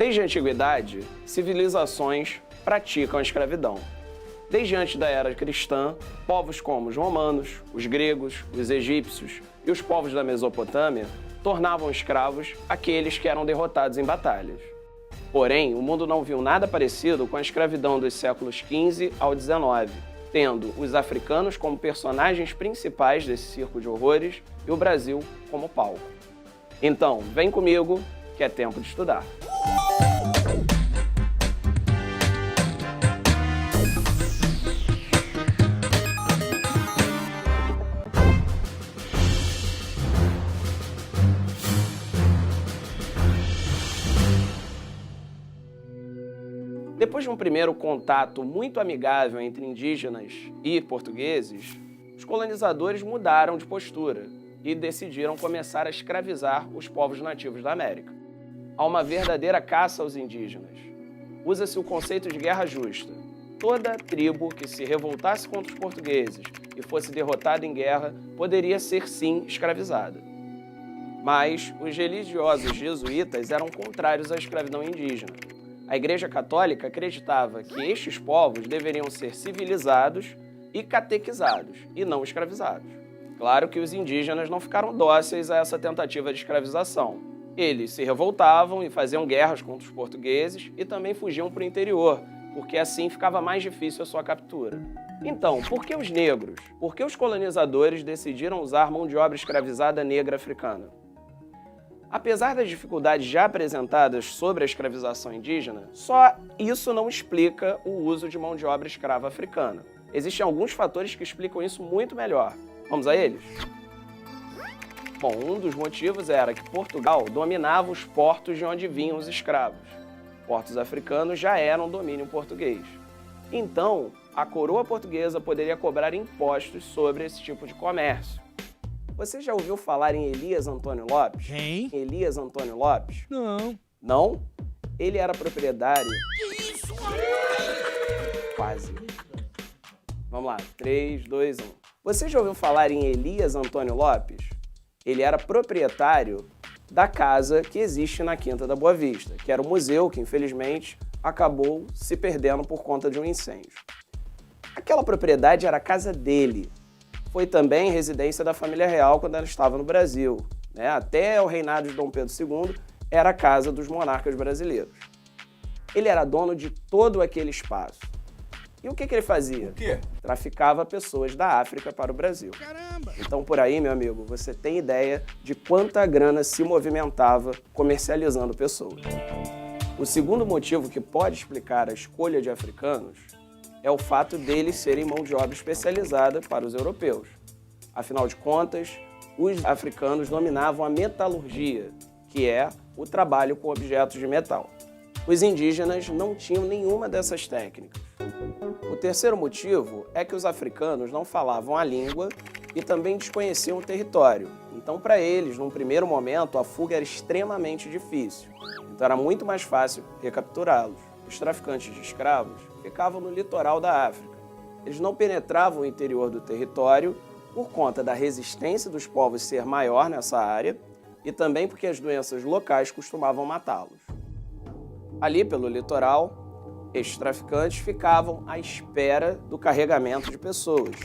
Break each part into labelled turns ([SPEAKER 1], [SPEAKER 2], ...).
[SPEAKER 1] Desde a antiguidade, civilizações praticam a escravidão. Desde antes da era cristã, povos como os romanos, os gregos, os egípcios e os povos da Mesopotâmia tornavam escravos aqueles que eram derrotados em batalhas. Porém, o mundo não viu nada parecido com a escravidão dos séculos XV ao XIX, tendo os africanos como personagens principais desse circo de horrores e o Brasil como palco. Então, vem comigo, que é tempo de estudar. Depois de um primeiro contato muito amigável entre indígenas e portugueses, os colonizadores mudaram de postura e decidiram começar a escravizar os povos nativos da América. Há uma verdadeira caça aos indígenas. Usa-se o conceito de guerra justa. Toda tribo que se revoltasse contra os portugueses e fosse derrotada em guerra poderia ser, sim, escravizada. Mas os religiosos jesuítas eram contrários à escravidão indígena. A Igreja Católica acreditava que estes povos deveriam ser civilizados e catequizados, e não escravizados. Claro que os indígenas não ficaram dóceis a essa tentativa de escravização. Eles se revoltavam e faziam guerras contra os portugueses e também fugiam para o interior, porque assim ficava mais difícil a sua captura. Então, por que os negros? Por que os colonizadores decidiram usar mão de obra escravizada negra africana? Apesar das dificuldades já apresentadas sobre a escravização indígena, só isso não explica o uso de mão de obra escrava africana. Existem alguns fatores que explicam isso muito melhor. Vamos a eles? Bom, um dos motivos era que Portugal dominava os portos de onde vinham os escravos. Portos africanos já eram domínio português. Então, a coroa portuguesa poderia cobrar impostos sobre esse tipo de comércio. Você já ouviu falar em Elias Antônio Lopes?
[SPEAKER 2] Quem?
[SPEAKER 1] Elias Antônio Lopes?
[SPEAKER 2] Não.
[SPEAKER 1] Não? Ele era proprietário...
[SPEAKER 2] Que isso?
[SPEAKER 1] Quase. Vamos lá, 3, 2, 1. Você já ouviu falar em Elias Antônio Lopes? Ele era proprietário da casa que existe na Quinta da Boa Vista, que era um museu que, infelizmente, acabou se perdendo por conta de um incêndio. Aquela propriedade era a casa dele. Foi também residência da família real quando ela estava no Brasil. Até o reinado de Dom Pedro II, era a casa dos monarcas brasileiros. Ele era dono de todo aquele espaço. E o que ele fazia?
[SPEAKER 2] O quê?
[SPEAKER 1] Traficava pessoas da África para o Brasil.
[SPEAKER 2] Caramba!
[SPEAKER 1] Então, por aí, meu amigo, você tem ideia de quanta grana se movimentava comercializando pessoas. O segundo motivo que pode explicar a escolha de africanos é o fato deles serem mão de obra especializada para os europeus. Afinal de contas, os africanos dominavam a metalurgia, que é o trabalho com objetos de metal. Os indígenas não tinham nenhuma dessas técnicas. O terceiro motivo é que os africanos não falavam a língua e também desconheciam o território. Então, para eles, num primeiro momento, a fuga era extremamente difícil. Então, era muito mais fácil recapturá-los. Os traficantes de escravos ficavam no litoral da África. Eles não penetravam o interior do território por conta da resistência dos povos ser maior nessa área e também porque as doenças locais costumavam matá-los. Ali pelo litoral, estes traficantes ficavam à espera do carregamento de pessoas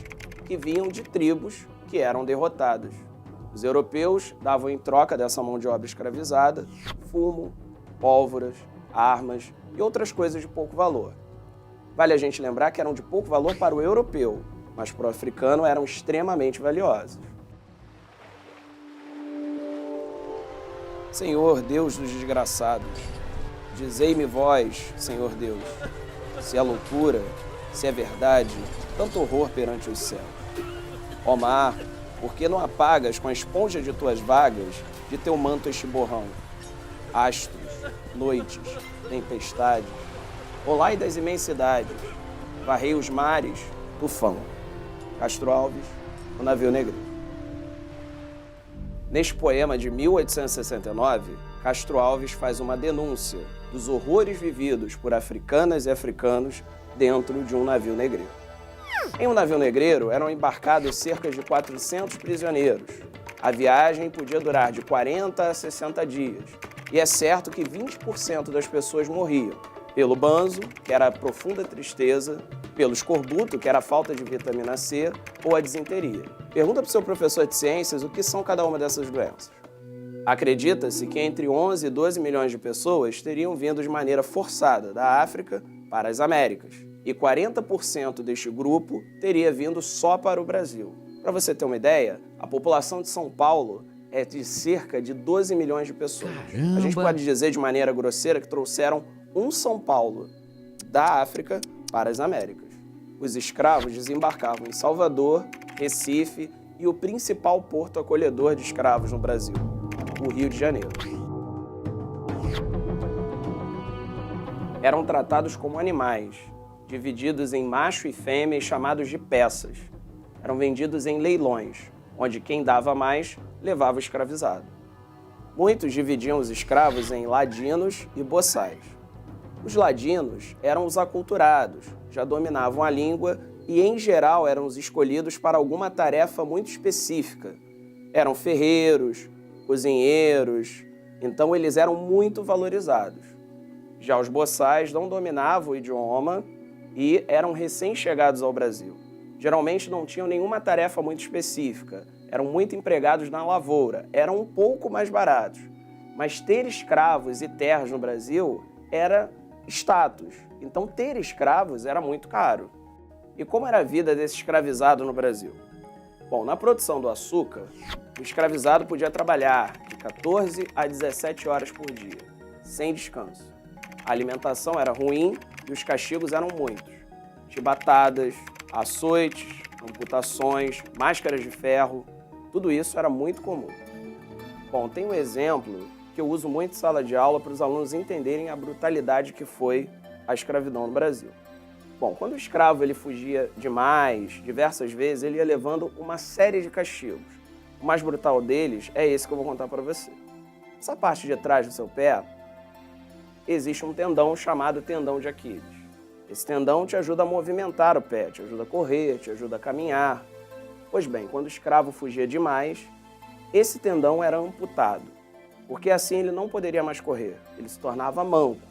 [SPEAKER 1] que vinham de tribos que eram derrotadas. Os europeus davam em troca dessa mão de obra escravizada fumo, pólvoras, armas e outras coisas de pouco valor. Vale a gente lembrar que eram de pouco valor para o europeu, mas para o africano eram extremamente valiosas. Senhor, Deus dos desgraçados, dizei-me vós, Senhor Deus, se é loucura, se é verdade, tanto horror perante os céus. Ó mar, por que não apagas com a esponja de tuas vagas de teu manto este borrão? Astros, noites, tempestades, olai das imensidades, varrei os mares, tufão. Castro Alves, O Navio Negreiro. Neste poema de 1869, Castro Alves faz uma denúncia dos horrores vividos por africanas e africanos dentro de um navio negreiro. Em um navio negreiro eram embarcados cerca de 400 prisioneiros. A viagem podia durar de 40 a 60 dias E é certo que 20% das pessoas morriam pelo banzo, que era a profunda tristeza, pelo escorbuto, que era a falta de vitamina C, ou a disenteria. Pergunta para o seu professor de ciências o que são cada uma dessas doenças. Acredita-se que entre 11 e 12 milhões de pessoas teriam vindo de maneira forçada da África para as Américas, e 40% deste grupo teria vindo só para o Brasil. Para você ter uma ideia, a população de São Paulo é de cerca de 12 milhões de pessoas. Caramba. A gente pode dizer de maneira grosseira que trouxeram um São Paulo da África para as Américas. Os escravos desembarcavam em Salvador, Recife e o principal porto acolhedor de escravos no Brasil, o Rio de Janeiro. Eram tratados como animais, divididos em macho e fêmea e chamados de peças. Eram vendidos em leilões, onde quem dava mais levava o escravizado. Muitos dividiam os escravos em ladinos e boçais. Os ladinos eram os aculturados, já dominavam a língua e, em geral, eram os escolhidos para alguma tarefa muito específica. Eram ferreiros, cozinheiros, então eles eram muito valorizados. Já os boçais não dominavam o idioma e eram recém-chegados ao Brasil. Geralmente não tinham nenhuma tarefa muito específica, eram muito empregados na lavoura, eram um pouco mais baratos. Mas ter escravos e terras no Brasil era status, então ter escravos era muito caro. E como era a vida desse escravizado no Brasil? Bom, na produção do açúcar, o escravizado podia trabalhar de 14 a 17 horas por dia, sem descanso. A alimentação era ruim e os castigos eram muitos. Chibatadas, açoites, amputações, máscaras de ferro, tudo isso era muito comum. Bom, tem um exemplo que eu uso muito em sala de aula para os alunos entenderem a brutalidade que foi a escravidão no Brasil. Bom, quando o escravo ele fugia demais, diversas vezes, ele ia levando uma série de castigos. O mais brutal deles é esse que eu vou contar para você. Essa parte de trás do seu pé, existe um tendão chamado tendão de Aquiles. Esse tendão te ajuda a movimentar o pé, te ajuda a correr, te ajuda a caminhar. Pois bem, quando o escravo fugia demais, esse tendão era amputado, porque assim ele não poderia mais correr, ele se tornava manco.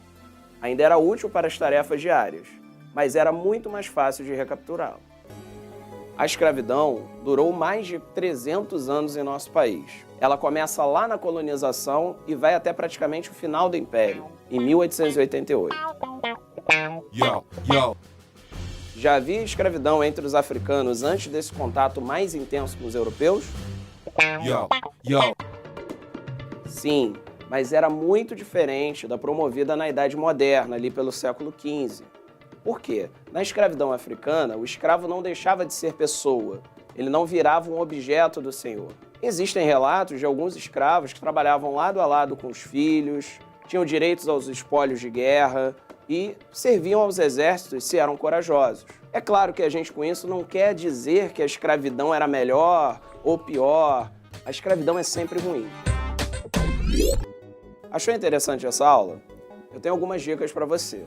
[SPEAKER 1] Ainda era útil para as tarefas diárias, mas era muito mais fácil de recapturá-lo. A escravidão durou mais de 300 anos em nosso país. Ela começa lá na colonização e vai até praticamente o final do Império, em 1888. Já havia escravidão entre os africanos antes desse contato mais intenso com os europeus? Sim, mas era muito diferente da promovida na Idade Moderna, ali pelo século XV. Por quê? Na escravidão africana, o escravo não deixava de ser pessoa, ele não virava um objeto do senhor. Existem relatos de alguns escravos que trabalhavam lado a lado com os filhos, tinham direitos aos espólios de guerra e serviam aos exércitos se eram corajosos. É claro que a gente com isso não quer dizer que a escravidão era melhor ou pior. A escravidão é sempre ruim. Achou interessante essa aula? Eu tenho algumas dicas para você.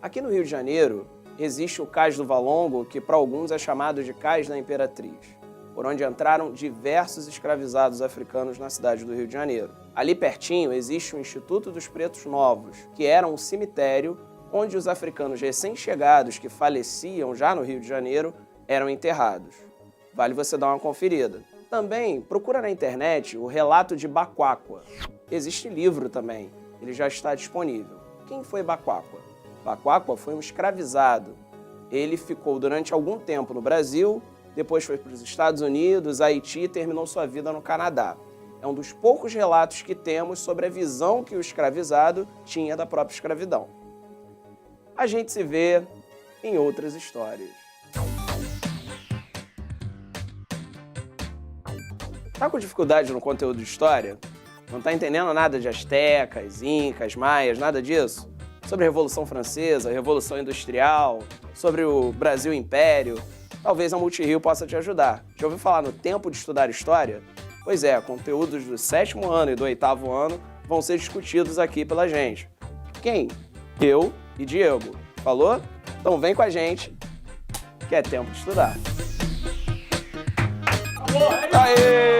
[SPEAKER 1] Aqui no Rio de Janeiro, existe o Cais do Valongo, que para alguns é chamado de Cais da Imperatriz, por onde entraram diversos escravizados africanos na cidade do Rio de Janeiro. Ali pertinho existe o Instituto dos Pretos Novos, que era um cemitério onde os africanos recém-chegados que faleciam já no Rio de Janeiro eram enterrados. Vale você dar uma conferida. Também procura na internet o relato de Baquáqua. Existe livro também, ele já está disponível. Quem foi Baquáqua? Baquáqua foi um escravizado. Ele ficou durante algum tempo no Brasil, depois foi para os Estados Unidos, Haiti e terminou sua vida no Canadá. É um dos poucos relatos que temos sobre a visão que o escravizado tinha da própria escravidão. A gente se vê em outras histórias. Tá com dificuldade no conteúdo de história? Não tá entendendo nada de astecas, incas, maias, nada disso? Sobre a Revolução Francesa, a Revolução Industrial, sobre o Brasil Império? Talvez a Multirio possa te ajudar. Já ouviu falar no Tempo de Estudar História? Pois é, conteúdos do 7º ano e do 8º ano vão ser discutidos aqui pela gente. Quem? Eu e Diego. Falou? Então vem com a gente, que é tempo de estudar. Aê!